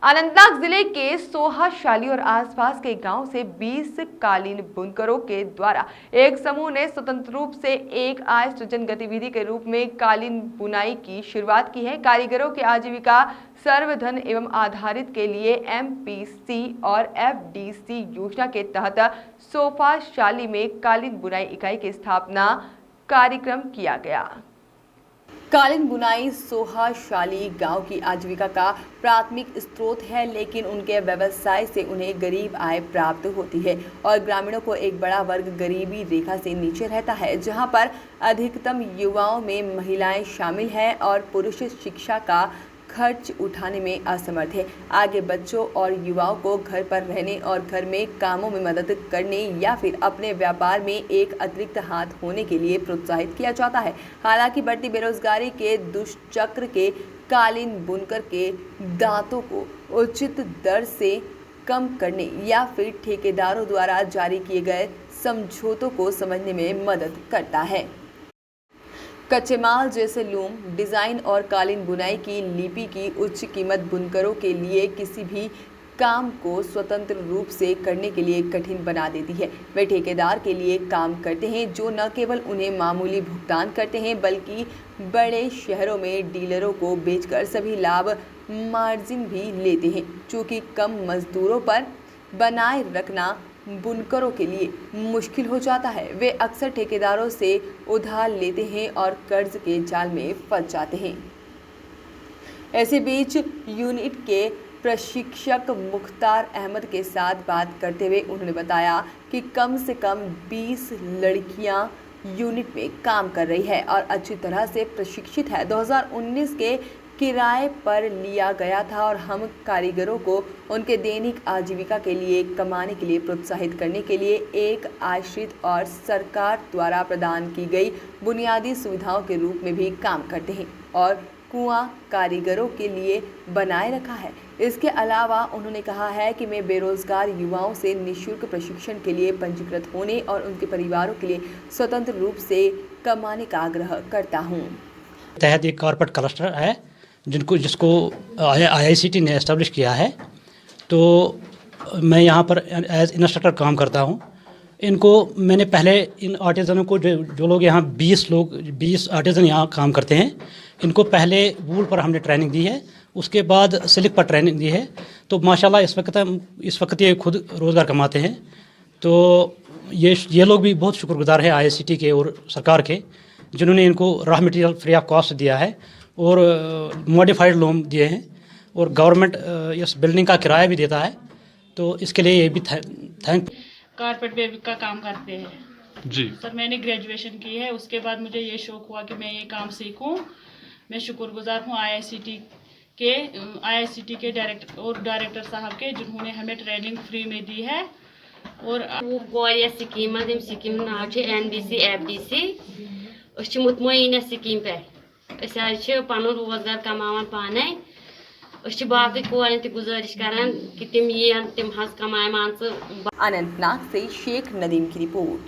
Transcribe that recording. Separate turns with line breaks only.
अनंतनाग जिले के सोहा शाली और आसपास के गांव से 20 कालीन बुनकरों के द्वारा एक समूह ने स्वतंत्र रूप से एक आय सृजन गतिविधि के रूप में कालीन बुनाई की शुरुआत की है। कारीगरों की आजीविका सर्वधन एवं आधारित के लिए एमपीसी और एफडीसी योजना के तहत सोहा शाली में कालीन बुनाई इकाई की स्थापना कार्यक्रम किया गया। कालीन बुनाई सोहा शाली गांव की आजीविका का प्राथमिक स्रोत है, लेकिन उनके व्यवसाय से उन्हें गरीब आय प्राप्त होती है और ग्रामीणों को एक बड़ा वर्ग गरीबी रेखा से नीचे रहता है, जहां पर अधिकतम युवाओं में महिलाएं शामिल हैं और पुरुष शिक्षा का खर्च उठाने में असमर्थ है। आगे बच्चों और युवाओं को घर पर रहने और घर में कामों में मदद करने या फिर अपने व्यापार में एक अतिरिक्त हाथ होने के लिए प्रोत्साहित किया जाता है। हालांकि बढ़ती बेरोजगारी के दुष्चक्र के कालीन बुनकर के दांतों को उचित दर से कम करने या फिर ठेकेदारों द्वारा जारी किए गए समझौतों को समझने में मदद करता है। कच्चे माल जैसे लूम, डिज़ाइन और कालीन बुनाई की लिपि की उच्च कीमत बुनकरों के लिए किसी भी काम को स्वतंत्र रूप से करने के लिए कठिन बना देती है। वे ठेकेदार के लिए काम करते हैं जो न केवल उन्हें मामूली भुगतान करते हैं बल्कि बड़े शहरों में डीलरों को बेचकर सभी लाभ मार्जिन भी लेते हैं, चूँकि कम मजदूरों पर बनाए रखना बुनकरों के लिए मुश्किल हो जाता है। वे अक्सर ठेकेदारों से उधार लेते हैं और कर्ज के जाल में फंस जाते हैं। ऐसे बीच यूनिट के प्रशिक्षक मुख्तार अहमद के साथ बात करते हुए उन्होंने बताया कि कम से कम 20 लड़कियां यूनिट में काम कर रही है और अच्छी तरह से प्रशिक्षित है। 2019 के किराए पर लिया गया था और हम कारीगरों को उनके दैनिक आजीविका के लिए कमाने के लिए प्रोत्साहित करने के लिए एक आश्रित और सरकार द्वारा प्रदान की गई बुनियादी सुविधाओं के रूप में भी काम करते हैं और कुआं कारीगरों के लिए बनाए रखा है। इसके अलावा उन्होंने कहा है कि मैं बेरोजगार युवाओं से निःशुल्क प्रशिक्षण के लिए पंजीकृत होने और उनके परिवारों के लिए स्वतंत्र रूप से कमाने का आग्रह करता हूँ।
तहत एक कॉर्पोरेट क्लस्टर है जिसको IICT ने एस्टेब्लिश किया है। तो मैं यहाँ पर एज इंस्ट्रक्टर काम करता हूँ। इनको मैंने पहले इन आर्टिज़नों को जो लोग यहाँ 20 आर्टिज़न यहाँ काम करते हैं, इनको पहले वूल पर हमने ट्रेनिंग दी है, उसके बाद सिल्क पर ट्रेनिंग दी है। तो माशाल्लाह इस वक्त ये खुद रोज़गार कमाते हैं। तो ये लोग भी बहुत शुक्रगुजार हैं IICT के और सरकार के, जिन्होंने इनको raw material free of cost दिया है और मॉडिफाइड लोन दिए हैं और गवर्नमेंट इस बिल्डिंग का किराया भी देता है। तो इसके लिए ये भी थैंक।
कारपेट बेबी का काम करते हैं जी सर। मैंने ग्रेजुएशन की है, उसके बाद मुझे ये शौक़ हुआ कि मैं ये काम सीखूं। मैं शुक्रगुजार हूँ IICT के डायरेक्टर साहब के, जिन्होंने हमें ट्रेनिंग फ्री में दी है। और
स्कीम नाम NBC FDC मुतमईन स्कीम पे पन रोजगार कमान पाने बाकी कोरें ते गुजारिश करान कि तिम कमाए मान।
अनंतनाग से शेख नदीम की रिपोर्ट।